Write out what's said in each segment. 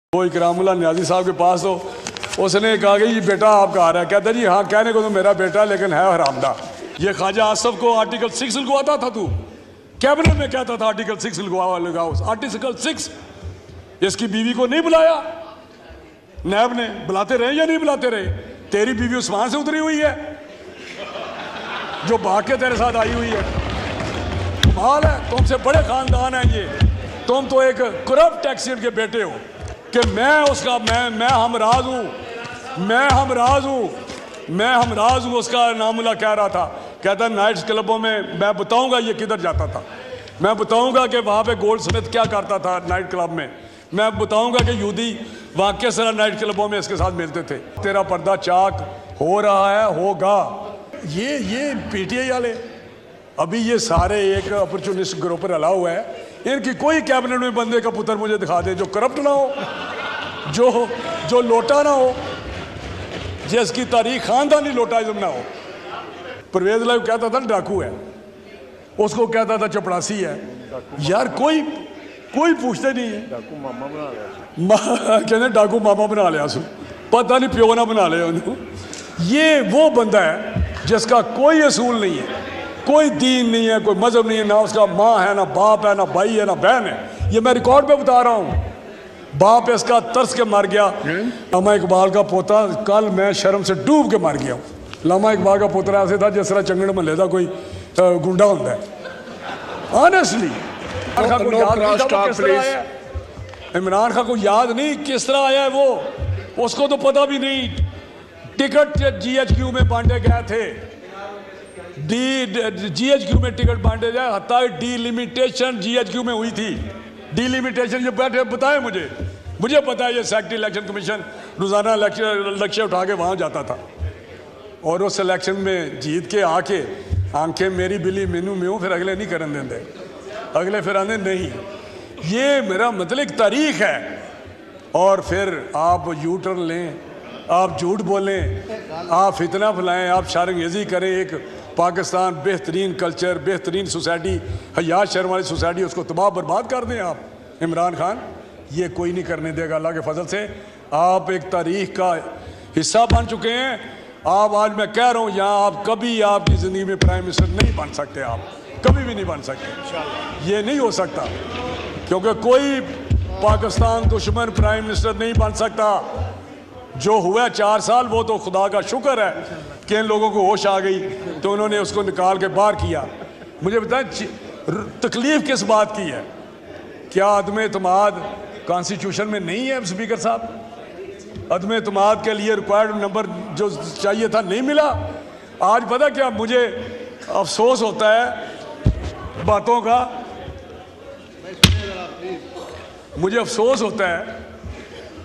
वो इकरामुल्लाह नियाजी साहब के पास हो, उसने कहा कि ये बेटा आपका आ रहा है। कहता जी हाँ, कहने को तो मेरा बेटा लेकिन है हरामदा। ये ख्वाजा आसफ को आर्टिकल 6 लगवाता था, तू कैबिनेट में कहता था आर्टिकल 6 लगाओ। आर्टिकल 6 इसकी बीवी को नहीं बुलाया नैब ने, बुलाते रहे या नहीं बुलाते रहे? तेरी बीवी उस्मान से उतरी हुई है जो भाग के तेरे साथ आई हुई है। कमाल है, तुमसे बड़े खानदान है ये। तुम तो एक करप्ट टैक्सीन के बेटे हो कि मैं उसका मैं हमराज हूँ उसका नामुल्ला कह रहा था। कहता नाइट्स क्लबों में मैं बताऊंगा ये किधर जाता था, मैं बताऊंगा कि वहाँ पे गोल्ड स्मिथ क्या करता था नाइट क्लब में, मैं बताऊंगा कि यूदी वहाँ किस तरह नाइट क्लबों में इसके साथ मिलते थे। तेरा पर्दा चाक हो रहा है, होगा। ये पीटीआई वाले अभी ये सारे एक अपॉर्चुनिस्ट ग्रुप पर अला हुआ है। इनकी कोई कैबिनेट में बंदे का पुत्र मुझे दिखा दे जो करप्ट ना हो, जो लोटा ना हो, जिसकी तारीख खानदानी लोटाइज्म ना हो। परवेज लाइव कहता था डाकू है, उसको कहता था चपड़ासी है। यार कोई पूछते नहीं है। डाकू मामा बना लिया, कहते डाकू मामा बना लिया सू, पता नहीं प्यो ना बना लिया उनको। ये वो बंदा है जिसका कोई असूल नहीं है, कोई दीन नहीं है, कोई मजहब नहीं है, ना उसका माँ है, ना बाप है, ना भाई है, ना बहन है। ये मैं रिकॉर्ड पे बता रहा हूँ। बाप इसका तरस के मर गया। लामा इकबाल का पोता, कल मैं शर्म से डूब के मर गया हूँ। लामा इकबाल का पोता ऐसे था जिस तरह चंगड़ महल का कोई गुंडा होता है। ऑनेस्टली इमरान खान को याद नहीं किस तरह आया है वो, उसको तो पता भी नहीं। टिकट GHQ में बांटे गए थे, GHQ में टिकट बांटे जाए, हत्ता डिलिमिटेशन GHQ में हुई थी। डिलिमिटेशन ये बैठे बताए मुझे पता है। ये सेक्रेटरी इलेक्शन कमीशन रोजाना लक्ष्य उठा के वहां जाता था और उस इलेक्शन में जीत के आके आंखें मेरी बिल्ली मेनू में, फिर अगले नहीं करन देंगे, अगले फिर आने नहीं। ये मेरा मतलब एक तारीख है। और फिर आप यू टर्न लें, आप झूठ बोलें, आप फितना फैलाएं, आप शारंगेजी करें। एक पाकिस्तान बेहतरीन कल्चर, बेहतरीन सोसाइटी, हयात शर्म वाली सोसाइटी, उसको तबाह बर्बाद कर दें आप। इमरान खान ये कोई नहीं करने देगा अल्लाह के फजल से। आप एक तारीख का हिस्सा बन चुके हैं। आप आज मैं कह रहा हूँ यहाँ आप कभी आपकी ज़िंदगी में प्राइम मिनिस्टर नहीं बन सकते, आप कभी भी नहीं बन सकते। ये नहीं हो सकता क्योंकि कोई पाकिस्तान दुश्मन प्राइम मिनिस्टर नहीं बन सकता। जो हुआ 4 साल वो तो खुदा का शुक्र है कि इन लोगों को होश आ गई तो उन्होंने उसको निकाल के बाहर किया। मुझे बताएं तकलीफ किस बात की है? क्या अदम एतमाद कॉन्स्टिट्यूशन में नहीं है? स्पीकर साहब, अदम एतमाद के लिए रिक्वायर्ड नंबर जो चाहिए था नहीं मिला। आज पता क्या मुझे अफसोस होता है बातों का, मुझे अफसोस होता है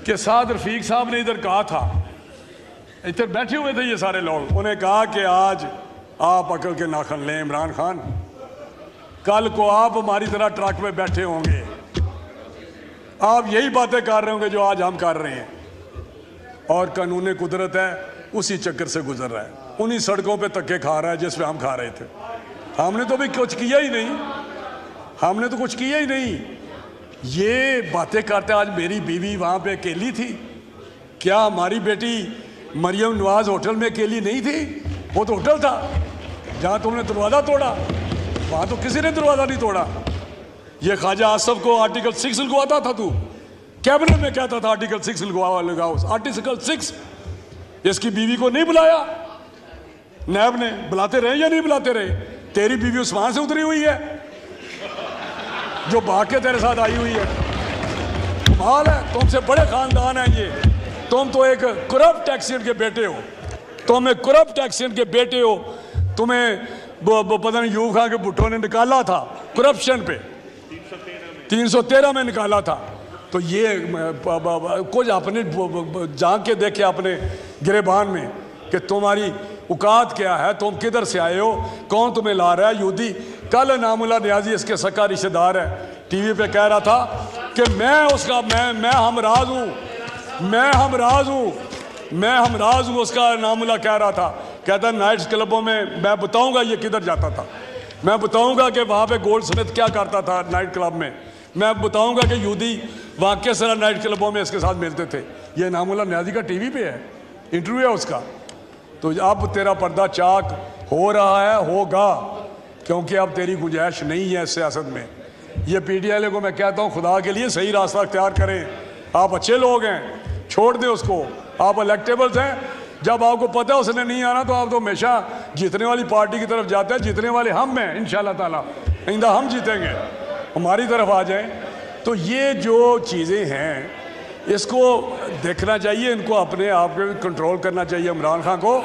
कि साद रफीक साहब ने इधर कहा था, इधर बैठे हुए थे ये सारे लोग, उन्हें कहा कि आज आप अकल के नाखन लें इमरान खान, कल को आप हमारी तरह ट्रक में बैठे होंगे, आप यही बातें कर रहे होंगे जो आज हम कर रहे हैं। और कानून कुदरत है उसी चक्कर से गुजर रहा है, उन्हीं सड़कों पे धक्के खा रहा है जिस पे हम खा रहे थे। हमने तो भी कुछ किया ही नहीं, हमने तो कुछ किया ही नहीं। ये बातें करते। आज मेरी बीवी वहाँ पे अकेली थी, क्या हमारी बेटी मरियम नवाज होटल में अकेली नहीं थी? वो तो होटल था जहाँ तुमने दरवाज़ा तोड़ा, वहाँ तो किसी ने दरवाज़ा नहीं तोड़ा। ये ख्वाजा आसफ को आर्टिकल 6 लगवाता था, तू कैबिनेट में कहता था आर्टिकल 6 लगाओ। आर्टिकल 6 इसकी बीवी को नहीं बुलाया नैब ने, बुलाते रहे या नहीं बुलाते रहे? तेरी बीवी उस्मान से उतरी हुई है जो भाग के तेरे साथ आई हुई है। कमाल है, तुमसे बड़े खानदान है ये। तुम तो एक करप्ट टैक्सीन के बेटे हो, तुम एक करप्ट टैक्सीन के बेटे हो। तुम्हें पता नहीं यूब खान के भुट्टो ने निकाला था करप्शन पे, 313 में निकाला था। तो ये कुछ अपने झांक के देखे अपने गिरेबान में कि तुम्हारी औकात क्या है, तुम किधर से आए हो, कौन तुम्हें ला रहा है। यूदी कल नामुल्लाह नियाजी इसके सक्का रिश्तेदार है, टीवी पे कह रहा था कि मैं हमराज हूँ उसका नामुल्लाह कह रहा था। कहता नाइट्स क्लबों में मैं बताऊंगा ये किधर जाता था, मैं बताऊंगा कि वहाँ पे गोल्ड स्मिथ क्या करता था नाइट क्लब में, मैं बताऊंगा कि यूदी वहाँ किस तरह नाइट क्लबों में इसके साथ मिलते थे। ये इनामुल्लाह न्याजी का टीवी पे है, इंटरव्यू है उसका। तो अब तेरा पर्दा चाक हो रहा है, होगा, क्योंकि अब तेरी गुंजाइश नहीं है सियासत में। ये पीटीआई को मैं कहता हूँ, खुदा के लिए सही रास्ता अख्तियार करें। आप अच्छे लोग हैं, छोड़ दें उसको, आप इलेक्टेबल्स हैं। जब आपको पता है उसने नहीं आना तो आप तो हमेशा जीतने वाली पार्टी की तरफ जाते हैं। जीतने वाले हम हैं इंशाल्लाह ताला, आइंदा हम जीतेंगे, हमारी तरफ आ जाएं। तो ये जो चीज़ें हैं इसको देखना चाहिए, इनको अपने आप पे कंट्रोल करना चाहिए इमरान खान को।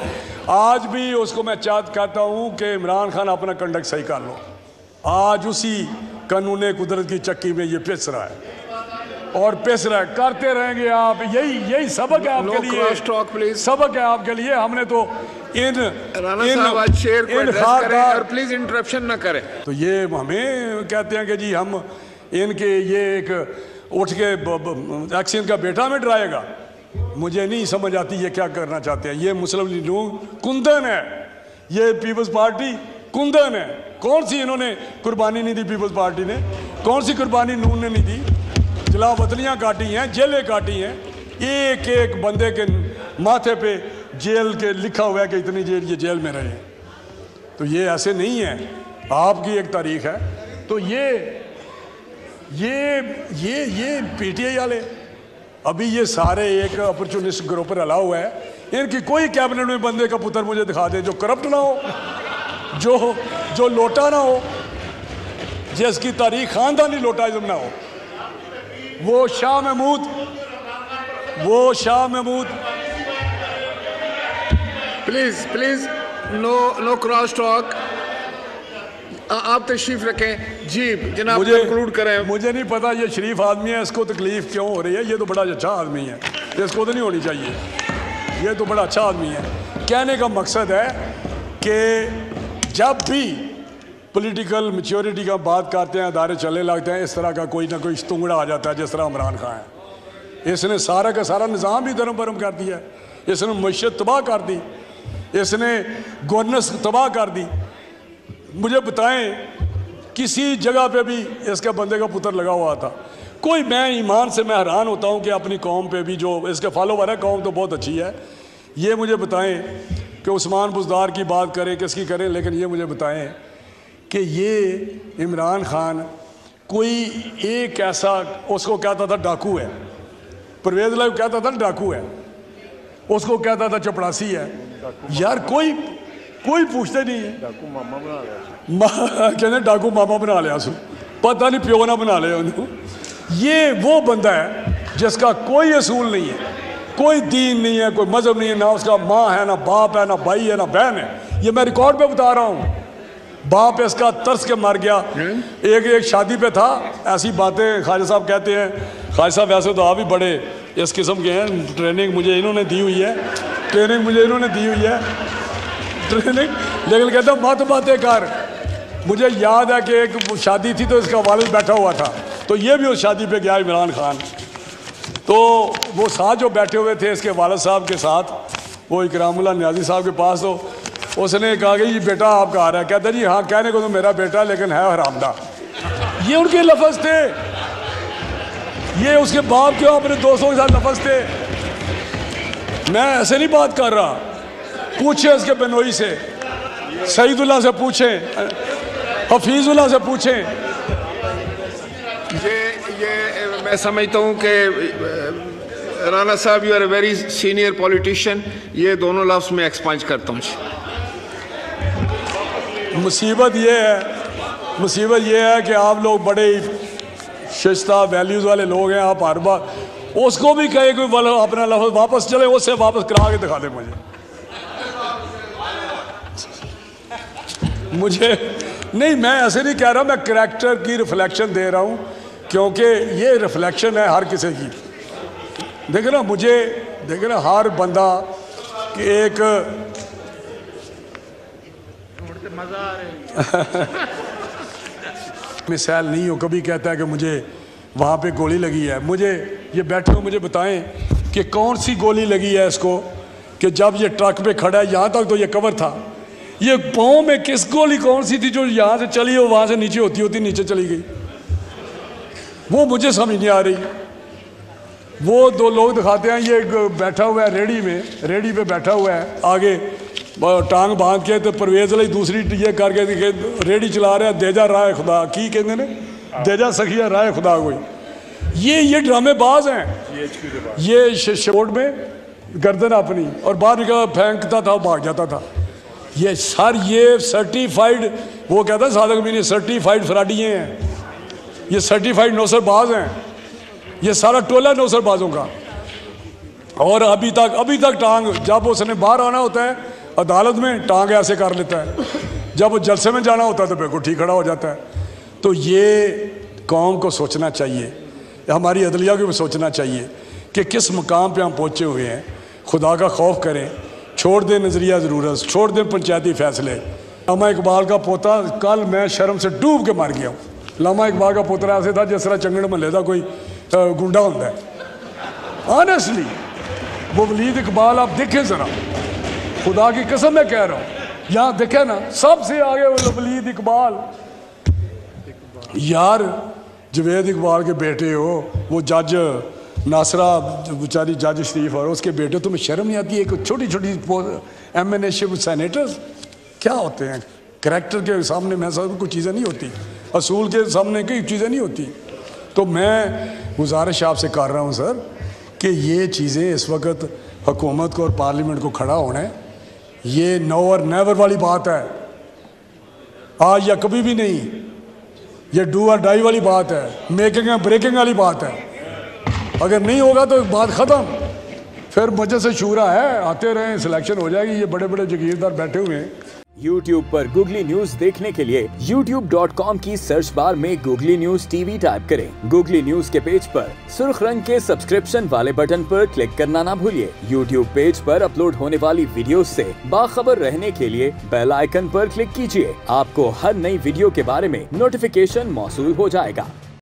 आज भी उसको मैं कहता हूँ कि इमरान खान अपना कंडक्ट सही कर लो। आज उसी कानून कुदरत की चक्की में ये पिस रहा है और पिस रहा है, करते रहेंगे आप। यही सबक है आपके लिए, सबक है आपके लिए। हमने तो राना साहब आज शेर को एड्रेस करें और प्लीज इंटरप्शन ना करें। तो ये हमें कहते हैं कि जी हम इनके ये एक उठ के एक्शन का बेटा में डराएगा। मुझे नहीं समझ आती ये क्या करना चाहते हैं। ये मुस्लिम लीग कुंदन है, ये पीपल्स पार्टी कुंदन है। कौन सी इन्होंने कुर्बानी नहीं दी, पीपल्स पार्टी ने कौन सी कुर्बानी नून ने नहीं दी। जलावतनियाँ काटी हैं, जेलें काटी हैं, एक एक बंदे के माथे पे जेल के लिखा हुआ है कि इतनी देर ये जेल में रहे। तो ये ऐसे नहीं है, आपकी एक तारीख है। तो ये पीटीआई वाले अभी ये सारे एक अपॉर्चुनिस्ट ग्रुप पर अला हुआ है। इनकी कोई कैबिनेट में बंदे का पुत्र मुझे दिखा दे जो करप्ट ना हो, जो लोटा ना हो, जिसकी तारीख खानदानी लोटाइज्म ना हो। वो Shah Mahmood please no cross talk. आप तशरीफ रखें जी जनाब, कंक्लूड करें। मुझे नहीं पता ये शरीफ आदमी है, इसको तकलीफ क्यों हो रही है। ये तो बड़ा अच्छा आदमी है, इसको तो नहीं होनी चाहिए। ये तो बड़ा अच्छा आदमी है। कहने का मकसद है कि जब भी पॉलिटिकल मैच्योरिटी का बात करते हैं, अदारे चलने लगते हैं, इस तरह का कोई ना कोई स्तुंगड़ा आ जाता है। जिस तरह इमरान खान है, इसने सारा का सारा निज़ाम भी धर्म भरम कर दिया, इसने मईशत तबाह कर दी, इसने गवर्नेंस तबाह कर दी। मुझे बताएं किसी जगह पे भी इसके बंदे का पुत्र लगा हुआ था कोई? मैं ईमान से मैं हैरान होता हूँ कि अपनी कौम पे भी जो इसके फॉलोवर है, कौम तो बहुत अच्छी है। ये मुझे बताएं कि उस्मान बुज़दार की बात करें, किसकी करें, लेकिन ये मुझे बताएं कि ये इमरान खान कोई एक ऐसा, उसको कहता था डाकू है, परवेज़ लाइव कहता था डाकू है, उसको कहता था चपड़ासी है। यार कोई पूछते नहीं है। डाकू मामा बना लिया, कहते डाकू मामा बना लिया सू, पता नहीं प्यो ना बना लिया उनको। ये वो बंदा है जिसका कोई असूल नहीं है, कोई दीन नहीं है, कोई मजहब नहीं है, ना उसका माँ है, ना बाप है, ना भाई है, ना बहन है। ये मैं रिकॉर्ड पे बता रहा हूँ। बाप इसका तरस के मर गया। एक शादी पे था, ऐसी बातें ख्वाजा साहब कहते हैं। ख्वाजा साहब वैसे तो आप भी बड़े इस किस्म के हैं, ट्रेनिंग मुझे इन्होंने दी हुई है, लेकिन कहता मत बातें कर। मुझे याद है कि एक शादी थी तो इसका वालिद बैठा हुआ था, तो ये भी उस शादी पे गया इमरान खान। तो वो साथ जो बैठे हुए थे इसके वालिद साहब के साथ, वो इकरामुल्लाह न्याजी साहब के पास, तो उसने कहा कि ये बेटा आपका आ रहा है। कहता जी हाँ, कहने को तो मेरा बेटा लेकिन है हरामदा। ये उनके लफ्ज़ थे, ये उसके बाप के अपने दोस्तों के साथ लफ्ज़ थे। मैं ऐसे नहीं बात कर रहा। पूछे इसके बेनोई से, सईदुल्लाह से पूछें, हफीजुल्लाह से पूछें। ये मैं समझता हूँ कि राना साहब you are a very senior politician. ये दोनों लफ्ज़ में एक्सपांज करता हूँ। मुसीबत ये है कि आप लोग बड़े शिस्ता वैल्यूज़ वाले लोग हैं। आप हर बार उसको भी कहे कोई अपना लफ्ज़ वापस चले, उससे वापस करा के दिखा दे मुझे नहीं, मैं ऐसे नहीं कह रहा, मैं करैक्टर की रिफ्लेक्शन दे रहा हूँ, क्योंकि ये रिफ्लेक्शन है हर किसी की। देखे ना, मुझे देखे ना, हर बंदा कि एक मिसाल नहीं हो, कभी कहता है कि मुझे वहाँ पे गोली लगी है। मुझे ये बैठे हो, मुझे बताएं कि कौन सी गोली लगी है इसको, कि जब ये ट्रक पे खड़ा है, यहाँ तक तो ये कवर था, ये पाँव में किस गोली कौन सी थी जो यहाँ से चली हो, वहाँ से नीचे होती नीचे चली गई। वो मुझे समझ नहीं आ रही। वो दो लोग दिखाते हैं, ये बैठा हुआ है रेडी में, रेडी पे बैठा हुआ है, आगे टांग बांध के, तो परवेज अली दूसरी ये करके रेडी चला रहा है, देजा राय खुदा की कहते ने, देजा सखिया राय खुदा कोई। ये ड्रामेबाज हैं। ये शोट में गर्दन अपनी और बाहर निकल फेंकता था, भाग जाता था। ये सर ये सर्टिफाइड, वो कहता है सादक भी नहीं, सर्टिफाइड फ्राडिये हैं, ये सर्टिफाइड नौसरबाज हैं, ये सारा टोला नौसरबाजों का। और अभी तक टांग, जब उसने बाहर आना होता है अदालत में, टांग ऐसे कर लेता है, जब वो जलसे में जाना होता है तो बिल्कुल ठीक खड़ा हो जाता है। तो ये कौम को सोचना चाहिए, हमारी अदलिया को भी सोचना चाहिए कि किस मुकाम पे हम पहुँचे हुए हैं। खुदा का खौफ करें, छोड़ दें नज़रिया ज़रूरत, छोड़ दें पंचायती फैसले। लामा इकबाल का पोता, कल मैं शर्म से डूब के मर गया हूँ। लामा इकबाल का पोता ऐसे था जिस तरह चंगड़ महल का कोई गुंडा होता है। ऑनेस्टली वो वलीद इकबाल आप देखें ज़रा, खुदा की कसम मैं कह रहा हूँ, यहाँ देखे ना, सबसे आगे वो वलीद इकबाल। यार जवेद इकबाल के बेटे हो, वो जज नासरा बेचारी जज शरीफ, और उसके बेटे, तुम्हें शर्म नहीं आती? एक छोटी छोटी MNA सेनेटर्स क्या होते हैं? करैक्टर के सामने मैं सब कुछ चीज़ें नहीं होती, असूल के सामने कई चीज़ें नहीं होती। तो मैं गुजारिश आपसे कर रहा हूँ सर कि ये चीज़ें इस वक्त हुकूमत को और पार्लियामेंट को खड़ा होना है। ये नो और नेवर वाली बात है, आज या कभी भी नहीं। ये डू और डाई वाली बात है, मेकिंग एंड ब्रेकिंग वाली बात है। अगर नहीं होगा तो बात ख़त्म, फिर मजे से शूरा है, आते रहें, सिलेक्शन हो जाएगी। ये बड़े बड़े जागीरदार बैठे हुए हैं। YouTube पर गूगली न्यूज देखने के लिए youtube.com की सर्च बार में गूगली न्यूज TV टाइप करें। गूगली न्यूज के पेज पर सुर्ख रंग के सब्सक्रिप्शन वाले बटन पर क्लिक करना ना भूलिए। YouTube पेज पर अपलोड होने वाली वीडियोस से बाखबर रहने के लिए बेल आइकन पर क्लिक कीजिए। आपको हर नई वीडियो के बारे में नोटिफिकेशन मौसूल हो जाएगा।